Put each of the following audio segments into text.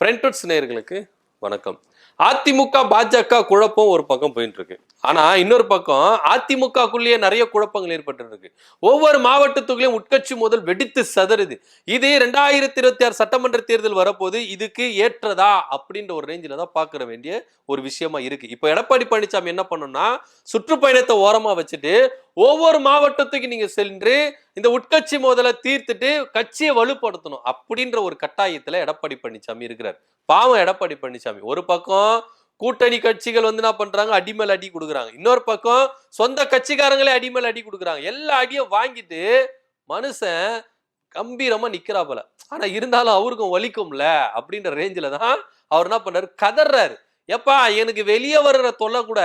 Friends நேயர்களுக்கு வணக்கம். அதிமுக பாஜக குழப்பம் ஒரு பக்கம் போயிட்டு இருக்கு. ஆனா இன்னொரு பக்கம் அதிமுகக்குள்ளேயே நிறைய குழப்பங்கள் ஏற்பட்டு இருக்கு. ஒவ்வொரு மாவட்டத்துக்குள்ளேயும் உட்கட்சி மோதல் வெடித்து சதறுது. இது 2026 சட்டமன்ற தேர்தல் வரப்போது இதுக்கு ஏற்றதா அப்படின்ற ஒரு ரேஞ்சில தான் பார்க்க வேண்டிய ஒரு விஷயமா இருக்கு. இப்போ எடப்பாடி பழனிசாமி என்ன பண்ணணும்னா சுற்றுப்பயணத்தை ஓரமா வச்சுட்டு ஒவ்வொரு மாவட்டத்துக்கு நீங்க சென்று இந்த உட்கட்சி மோதலை தீர்த்துட்டு கட்சியை வலுப்படுத்தணும் அப்படின்ற ஒரு கட்டாயத்துல எடப்பாடி பழனிசாமி இருக்கிறார். பாவம் எடப்பாடி பழனிசாமி ஒரு பக்கம் கூட்டணி கட்சிகள் வந்து என்ன பண்றாங்க, அடிமேல் அடி கொடுக்குறாங்க. இன்னொரு பக்கம் சொந்த கட்சிக்காரங்களே அடிமேல் அடி கொடுக்குறாங்க. எல்லா அடியும் வாங்கிட்டு மனுஷன் கம்பீரமா நிக்கிறாப்புல. ஆனா இருந்தாலும் அவருக்கும் வலிக்கும்ல அப்படின்ற ரேஞ்சில தான் அவர் என்ன பண்றாரு, கதறாரு. எப்பா எனக்கு வெளியே வர்ற தொல்லை கூட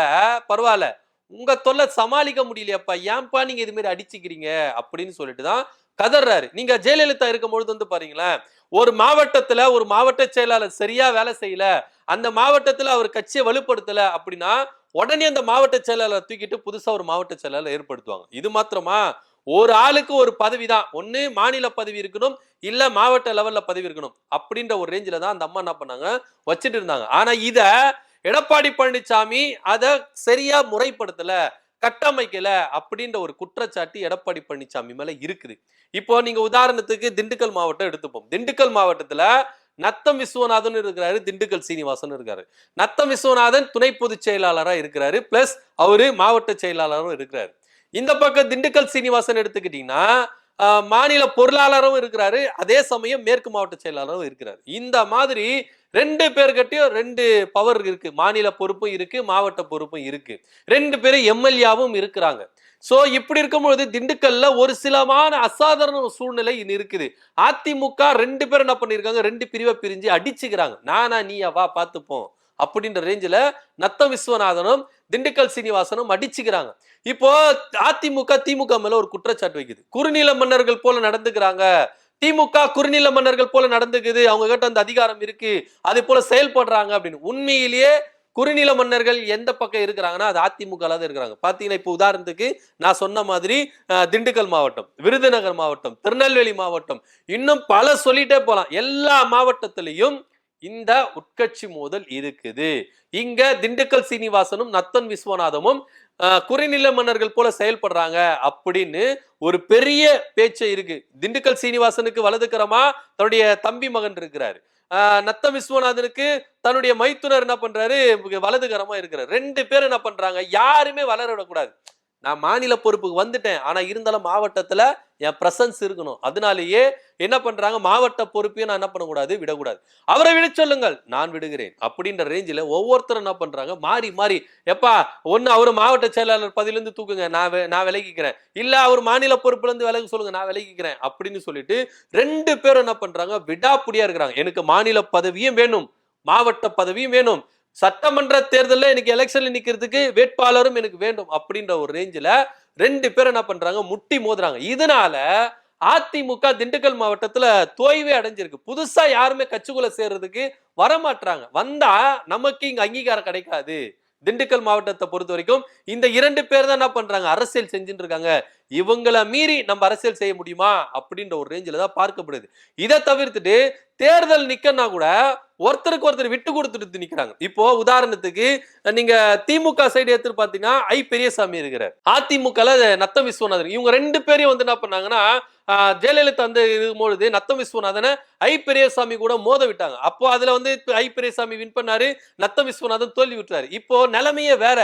பரவாயில்ல, உங்க தொல்லை சமாளிக்க முடியலையப்பா, ஏன்பா நீங்க இது மாதிரி அடிச்சுக்கிறீங்க அப்படின்னு சொல்லிட்டு தான் கதறாரு. நீங்க ஜெயலலிதா இருக்கும்பொழுது வந்து பாருங்களேன், ஒரு மாவட்டத்துல ஒரு மாவட்ட செயலாளர் சரியா வேலை செய்யல, அந்த மாவட்டத்துல அவர் கட்சியை வலுப்படுத்தல அப்படின்னா உடனே அந்த மாவட்ட செயலாளர் தூக்கிட்டு புதுசா ஒரு மாவட்ட செயலாளர் ஏற்படுத்துவாங்க. இது மாத்திரமா, ஒரு ஆளுக்கு ஒரு பதவி தான், ஒண்ணு மாநில பதவி இருக்கணும், இல்ல மாவட்ட லெவல்ல பதவி இருக்கணும் அப்படின்ற ஒரு ரேஞ்சில தான் அந்த அம்மா என்ன பண்ணாங்க வச்சுட்டு இருந்தாங்க. ஆனா இத எடப்பாடி பழனிசாமி அத சரியா முறைப்படுத்தல, கட்டமைக்கல அப்படின்ற ஒரு குற்றச்சாட்டு எடப்பாடி பழனிசாமி மேல இருக்குது. இப்போ நீங்க உதாரணத்துக்கு திண்டுக்கல் மாவட்டம் எடுத்துப்போம். திண்டுக்கல் மாவட்டத்துல நத்தம் விஸ்வநாதன் இருக்கிறாரு, திண்டுக்கல் சீனிவாசன் இருக்காரு. நத்தம் விஸ்வநாதன் துணை பொதுச் செயலாளரா இருக்கிறாரு, பிளஸ் அவரு மாவட்ட செயலாளரும் இருக்கிறாரு. இந்த பக்கம் திண்டுக்கல் சீனிவாசன் எடுத்துக்கிட்டீங்கன்னா மாநில பொருளாளரும் இருக்கிறாரு, அதே சமயம் மேற்கு மாவட்ட செயலாளரும் இருக்கிறாரு. இந்த மாதிரி ரெண்டு பேர்கிட்டயும் ரெண்டு பவர் இருக்கு, மாநில பொறுப்பும் இருக்கு, மாவட்ட பொறுப்பும் இருக்கு. ரெண்டு பேரும் எம்எல்ஏவும் இருக்கிறாங்க. சோ இப்படி இருக்கும்போது திண்டுக்கல்ல ஒரு சிலமான அசாதாரண சூழ்நிலை இருக்குது. அதிமுக ரெண்டு பேரும் என்ன பண்ணிருக்காங்க, ரெண்டு பிரிவை பிரிஞ்சு அடிச்சுக்கிறாங்க. நானா நீயா வா பாத்துப்போம் அப்படின்ற ரேஞ்சில நத்தம் விஸ்வநாதனும் திண்டுக்கல் சீனிவாசனும் அடிச்சுக்கிறாங்க. இப்போ அதிமுக திமுக மேல ஒரு குற்றச்சாட்டு வைக்குது, குறுநில மன்னர்கள் போல நடந்துக்கிறாங்க, திமுக குறுநில மன்னர்கள் போல நடந்துக்குது, அவங்க கிட்ட அந்த அதிகாரம் இருக்கு, அதே போல செயல்படுறாங்க அப்படின்னு. உண்மையிலேயே குறுநில மன்னர்கள் எந்த பக்கம் இருக்கிறாங்கன்னா அது அதிமுக தான் இருக்கிறாங்க. பாத்தீங்கன்னா இப்போ உதாரணத்துக்கு நான் சொன்ன மாதிரி திண்டுக்கல் மாவட்டம், விருதுநகர் மாவட்டம், திருநெல்வேலி மாவட்டம், இன்னும் பல சொல்லிட்டே போலாம். எல்லா மாவட்டத்திலையும் இந்த உட்கட்சி மோதல் இருக்குது. இங்க திண்டுக்கல் சீனிவாசனும் நத்தன் விஸ்வநாதமும் குறைநில மன்னர்கள் போல செயல்படுறாங்க அப்படின்னு ஒரு பெரிய பேச்சு இருக்கு. திண்டுக்கல் சீனிவாசனுக்கு வலதுக்கரமா தன்னுடைய தம்பி மகன் இருக்கிறாரு, நத்த விஸ்வநாதனுக்கு தன்னுடைய மைத்துனர் என்ன பண்றாரு, வலதுகரமா இருக்கிறார். ரெண்டு பேரும் என்ன பண்றாங்க, யாருமே வளர விடக்கூடாது. நான் மாநில பொறுப்புக்கு வந்துட்டேன், ஆனா இருந்தாலும் மாவட்டத்துல என் பிரசன்ஸ் இருக்கணும். அதனாலேயே என்ன பண்றாங்க, மாவட்ட பொறுப்பையும் நான் என்ன பண்ணக்கூடாது, விடக்கூடாது. அவரை விட சொல்லுங்கள், நான் விடுகிறேன் அப்படின்ற ரேஞ்சில ஒவ்வொருத்தரும் என்ன பண்றாங்க, மாறி மாறி, எப்பா ஒன்னு அவரு மாவட்ட செயலாளர் பதவியிலிருந்து தூக்குங்க, நான் விலகிக்கிறேன், இல்ல அவர் மாநில பொறுப்புல இருந்து விலக சொல்லுங்க, நான் விலகிக்கிறேன் அப்படின்னு சொல்லிட்டு ரெண்டு பேரும் என்ன பண்றாங்க, விடாப்புடியா இருக்கிறாங்க. எனக்கு மாநில பதவியும் வேணும், மாவட்ட பதவியும் வேணும், சட்டமன்ற தேர்தலில் எனக்கு எலெக்ஷன்ல நிக்கிறதுக்கு வேட்பாளரும் எனக்கு வேண்டும் அப்படின்ற ஒரு ரேஞ்சில ரெண்டு பேரும் என்ன பண்றாங்க, முட்டி மோதுறாங்க. இதனால அதிமுக திண்டுக்கல் மாவட்டத்துல தோய்வே அடைஞ்சிருக்கு. புதுசா யாருமே கட்சிக்குள்ள சேர்றதுக்கு வரமாட்டாங்க. வந்தா நமக்கு இங்க அங்கீகாரம் கிடைக்காது. திண்டுக்கல் மாவட்டத்தை பொறுத்த வரைக்கும் இந்த இரண்டு பேர் தான் என்ன பண்றாங்க, அரசியல் செஞ்சுட்டு இருக்காங்க. இவங்களை மீறி நம்ம அரசியல் செய்ய முடியுமா அப்படின்ற ஒரு ரேஞ்சில தான் பார்க்கப்படுது. இதை தவிர்த்துட்டு தேர்தல் நிக்கன்னா கூட ஒருத்தருக்கு ஒருத்தர் விட்டு கொடுத்துட்டு நிக்கிறாங்க. இப்போ உதாரணத்துக்கு நீங்க திமுக சைடு எடுத்து பாத்தீங்கன்னா ஐ பெரியசாமி இருக்கிறார், அதிமுக நத்தம் விஸ்வநாதன், இவங்க ரெண்டு பேரையும் வந்து என்ன பண்ணாங்கன்னா ஜெயலலிதா வந்து இருக்கும்பொழுது நத்தம் விஸ்வநாதனை ஐ பெரியசாமி கூட மோத விட்டாங்க. அப்போ அதுல வந்து ஐ பெரியசாமி வின் பண்ணாரு, நத்தம் விஸ்வநாதன் தோல்வி விட்டாரு. இப்போ நிலைமையே வேற,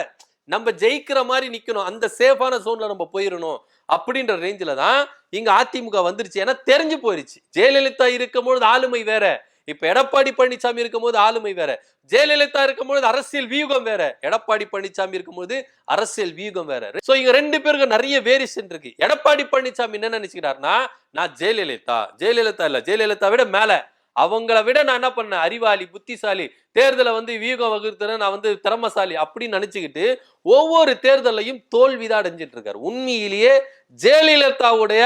நம்ம ஜெயிக்கிற மாதிரி நிக்கணும், அந்த சேஃபான ஜோன்ல நம்ம போயிடணும் அப்படின்ற ரேஞ்சில தான் இங்க அதிமுக வந்துருச்சு. ஏன்னா தெரிஞ்சு போயிருச்சு, ஜெயலலிதா இருக்கும்போது ஆளுமை வேற, இப்ப எடப்பாடி பழனிசாமி இருக்கும்போது ஆளுமை வேற, ஜெயலலிதா இருக்கும்போது அரசியல் வியூகம் வேற, எடப்பாடி பழனிசாமி இருக்கும்போது அரசியல் வியூகம் வேற. சோ இங்க ரெண்டு பேருக்கு நிறைய வேரியேஷன் இருக்கு. எடப்பாடி பழனிசாமி என்ன நினைச்சுக்கிறாருன்னா, நான் ஜெயலலிதா இல்ல, ஜெயலலிதா விட மேல, அவங்களை விட நான் என்ன பண்ணேன், அறிவாளி, புத்திசாலி, தேர்தலை வந்து வியூகம் வகுத்துற நான் வந்து திறமசாலி அப்படின்னு நினைச்சுக்கிட்டு ஒவ்வொரு தேர்தலையும் தோல்விதான் அடைஞ்சிட்டு இருக்காரு. உண்மையிலேயே ஜெயலலிதாவுடைய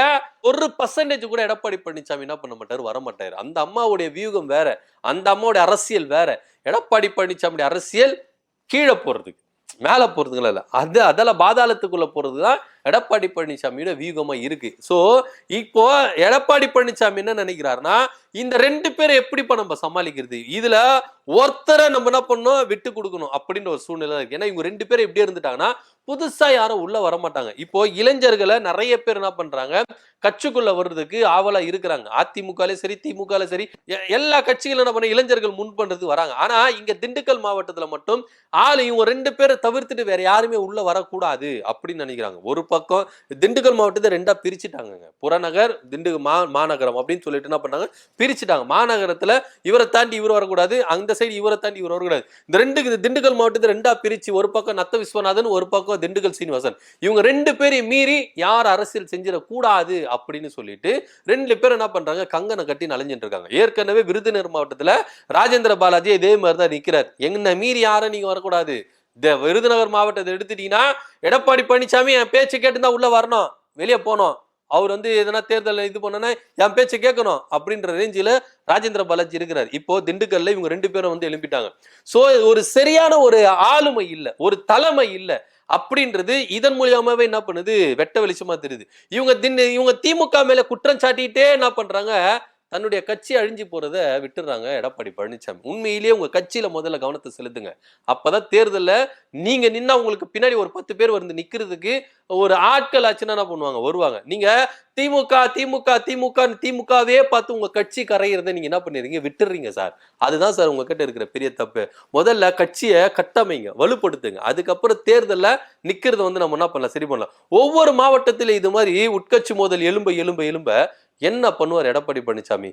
1% கூட எடப்பாடி பழனிசாமி என்ன பண்ண மாட்டாரு, வரமாட்டாரு. அந்த அம்மாவுடைய வியூகம் வேற, அந்த அம்மாவுடைய அரசியல் வேற. எடப்பாடி பழனிசாமியுடைய அரசியல் கீழே போறதுக்கு மேல போறதுங்களா இல்ல, அது அதெல்லாம் பாதாளத்துக்குள்ள போறதுதான் எடப்பாடி பழனிசாமியோட வியூகமா இருக்கு. சோ இப்போ எடப்பாடி பழனிசாமி என்ன நினைக்கிறாருன்னா, இந்த 2 பேரை எப்படிப்பா நம்ம சமாளிக்கிறது, இதுல ஒருத்தரை நம்ம என்ன பண்ணணும், விட்டு கொடுக்கணும் அப்படின்ற ஒரு சூழ்நிலை இருக்கு. ஏன்னா இவங்க 2 பேரும் எப்படி இருந்துட்டாங்கன்னா, புதுசா யாரும் உள்ள வரமாட்டாங்க. இப்போ இளைஞர்களை நிறைய பேர் என்ன பண்றாங்க, கட்சிக்குள்ள வர்றதுக்கு ஆவலா இருக்கிறாங்க. அதிமுகலே சரி, திமுகல சரி, எல்லா கட்சிகளும் என்ன பண்ண இளைஞர்கள் முன் பண்றதுக்கு வராங்க. ஆனா இங்க திண்டுக்கல் மாவட்டத்துல மட்டும் இவங்க 2 பேரை தவிர்த்துட்டு வேற யாருமே உள்ள வரக்கூடாது அப்படின்னு நினைக்கிறாங்க. ஒரு பக்கம் திண்டுக்கல் மாவட்டத்தை 2ஆ பிரிச்சுட்டாங்க. புறநகர், மாநகரம் அப்படின்னு சொல்லிட்டு என்ன பண்ணாங்க, பிரிச்சுட்டாங்க. மாநகரத்துல இவரை தாண்டி இவர் வரக்கூடாது, அந்த சைடு இவரை தாண்டி இவர் வரக்கூடாது. இந்த திண்டுக்கல் மாவட்டத்தை 2ஆ பிரிச்சு, ஒரு பக்கம் நத்த விஸ்வநாதன், ஒரு பக்கம் திண்டுக்கல் சீனிவாசன், இவங்க 2 பேரையும் மீறி யார் அரசியல் செஞ்சிடக்கூடாது அப்படின்னு சொல்லிட்டு 2 பேர் என்ன பண்றாங்க, கங்கனை கட்டி நலைஞ்சிட்டு இருக்காங்க. ஏற்கனவே விருதுநகர் மாவட்டத்துல ராஜேந்திர பாலாஜி இதே மாதிரிதான் நிக்கிறார். என்ன மீறி யாரும் நீங்க வரக்கூடாது. இந்த விருதுநகர் மாவட்டத்தை எடுத்துட்டீங்கன்னா, எடப்பாடி பழனிசாமி என் பேச்சு கேட்டுதான் உள்ள வரணும், வெளியே போனோம், அவர் எதனா தேர்தல் இது பண்ணனா என் பேச்சை கேட்கணும் அப்படின்ற ரேஞ்சில ராஜேந்திர பாலாஜி இருக்கிறார். இப்போ திண்டுக்கல்ல இவங்க 2 பேரும் எழுப்பிட்டாங்க. சோ ஒரு சரியான ஒரு ஆளுமை இல்ல, ஒரு தலைமை இல்ல அப்படின்றது இதன் மூலியமாவே என்ன பண்ணுது, வெட்ட வெளிச்சமா தெரியுது. இவங்க திமுக மேல குற்றம் சாட்டிட்டே என்ன பண்றாங்க, தன்னுடைய கட்சி அழிஞ்சு போறத விட்டுறாங்க எடப்பாடி பழனிசாமி. உண்மையிலேயே உங்க கட்சியில முதல்ல கவனத்தை செலுத்துங்க. அப்பதான் தேர்தல்ல நீங்க நின்னா உங்களுக்கு பின்னாடி ஒரு 10 பேர் வந்து நிக்கிறதுக்கு ஒரு ஆட்கள் ஆச்சுன்னா என்ன பண்ணுவாங்க, வருவாங்க. நீங்க திமுக திமுக திமுக திமுகவே பார்த்து உங்க கட்சி கரையிறத நீங்க என்ன பண்ணிடுறீங்க, விட்டுறீங்க சார். அதுதான் சார் உங்ககிட்ட இருக்கிற பெரிய தப்பு. முதல்ல கட்சியை கட்டமைங்க, வலுப்படுத்துங்க. அதுக்கப்புறம் தேர்தல்ல நிக்கிறத நம்ம என்ன பண்ணலாம், சரி பண்ணலாம். ஒவ்வொரு மாவட்டத்தில இது மாதிரி உட்கட்சி மோதல் எழும்ப என்ன பண்ணுவார் எடப்பாடி பழனிசாமி,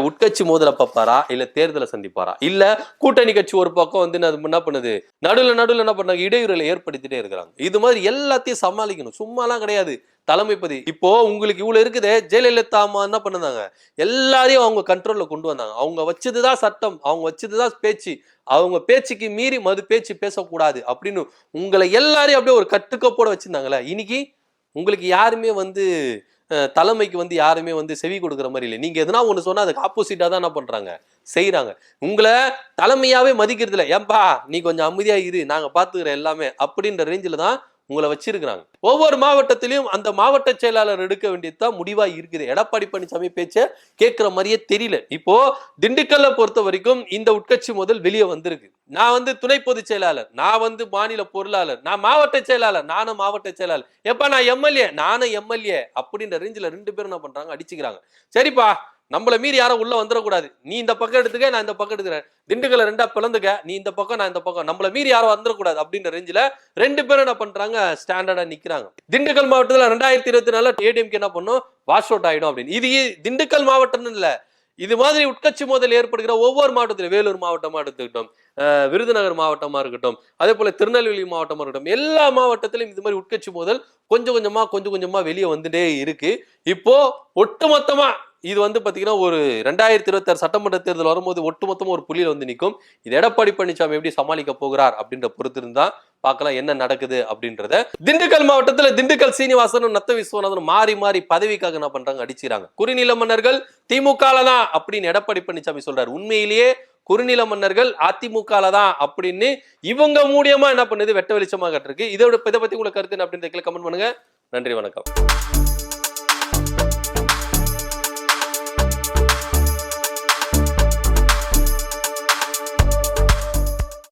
உட்கட்சி மோதலை பார்ப்பாரா, இல்ல தேர்தலை சந்திப்பாரா, இல்ல கூட்டணி கட்சி ஒரு பக்கம் என்ன பண்ணுது, நடுவில் என்ன பண்ணாங்க, இடையூறுகளை ஏற்படுத்திட்டே இருக்கிறாங்க. இது மாதிரி எல்லாத்தையும் சமாளிக்கணும், சும்மாலாம் கிடையாது தலைமைப்பதி. இப்போ உங்களுக்கு இவ்வளவு இருக்குது, ஜெயலலிதா அம்மா என்ன பண்ணாங்க, எல்லாரையும் அவங்க கண்ட்ரோல்ல கொண்டு வந்தாங்க. அவங்க வச்சதுதான் சட்டம், அவங்க வச்சதுதான் பேச்சு, அவங்க பேச்சுக்கு மீறி மது பேச்சு பேசக்கூடாது அப்படின்னு உங்களை எல்லாரையும் அப்படியே ஒரு கட்டுக்கோப்போட வச்சிருந்தாங்களே. இன்னைக்கு உங்களுக்கு யாருமே தலைமைக்கு யாருமே செவி கொடுக்குற மாதிரி இல்லை. நீங்க எதனா ஒண்ணு சொன்னா அதுக்கு ஆப்போசிட்டா தான் என்ன பண்றாங்க, செய்யறாங்க. உங்களை தலைமையாவே மதிக்கிறது இல்லை. ஏன்பா நீ கொஞ்சம் அமைதியா இரு, நாங்க பாத்துக்கிற எல்லாமே அப்படின்ற ரேஞ்சில தான் உங்களை வச்சிருக்கிறாங்க. ஒவ்வொரு மாவட்டத்திலையும் அந்த மாவட்ட செயலாளர் எடுக்க வேண்டியதுதான் முடிவா இருக்குது. எடப்பாடி பழனிசாமி பேச்ச கேட்கிற மாதிரியே தெரியல. இப்போ திண்டுக்கல்ல பொறுத்த வரைக்கும் இந்த உட்கட்சி முதல் வெளியே வந்திருக்கு. நான் துணை பொதுச் செயலாளர், நான் மாநில பொருளாளர், நான் மாவட்ட செயலாளர், நானும் மாவட்ட செயலாளர், எப்ப நான் எம்எல்ஏ, நானும் எம்எல்ஏ அப்படின்ற ரேஞ்சில 2 பேரும் என்ன பண்றாங்க, அடிச்சுக்கிறாங்க. சரிப்பா, நம்மள மீறி யாரும் உள்ள வந்துடக்கூடாது, நீ இந்த பக்கம் எடுத்துக்க, நான் இந்த பக்கம் எடுத்துக்கிறேன், திண்டுக்கல்ல 2ஆ பிளந்துக்க, நீ இந்த பக்கம் நான் இந்த பக்கம், நம்மள மீறி யாரும் வந்துடக்கூடாது அப்படின்ற ரேஞ்சில 2 பேரும் என்ன பண்றாங்க, ஸ்டாண்டர்டா நிக்கிறாங்க. திண்டுக்கல் மாவட்டத்துல 2024 ஏடிஎம்கே என்ன பண்ணும், வாஷ் அவுட் ஆயிடும் அப்படின்னு. இது திண்டுக்கல் மாவட்டம் இல்ல, இது மாதிரி உட்கட்சி மோதல் ஏற்படுகிற ஒவ்வொரு மாவட்டத்திலும், வேலூர் மாவட்டமா எடுத்துக்கிட்டோம், விருதுநகர் மாவட்டமா இருக்கட்டும், அதே போல திருநெல்வேலி மாவட்டமா இருக்கட்டும், எல்லா மாவட்டத்திலும் இது மாதிரி உட்கட்சி மோதல் கொஞ்சம் கொஞ்சமா வெளியே வந்துட்டே இருக்கு. இப்போ ஒட்டுமொத்தமா இது பாத்தீங்கன்னா ஒரு 2026 சட்டமன்ற தேர்தல் வரும்போது ஒட்டுமொத்தமா ஒரு புள்ளியில நிற்கும். இது எடப்பாடி பழனிசாமி எப்படி சமாளிக்க போகிறார் அப்படின்ற பொறுத்து இருந்தா பார்க்கலாம் என்ன நடக்குது அப்படின்றத. திண்டுக்கல் மாவட்டத்துல திண்டுக்கல் சீனிவாசனும் நத்த விஸ்வநாதனும் மாறி பதவிக்காக என்ன பண்றாங்க, அடிச்சுறாங்க. குறுநில மன்னர்கள் திமுகல தான் அப்படின்னு எடப்பாடி பழனிசாமி சொல்றாரு. உண்மையிலேயே குறுநில மன்னர்கள் அதிமுக தான் அப்படின்னு இவங்க மூலியமா என்ன பண்ணுது, வெட்ட வெளிச்சமாக இருக்கு. இதை பத்தி உங்களுக்கு கருத்து அப்படின்றத கமெண்ட் பண்ணுங்க. நன்றி, வணக்கம்.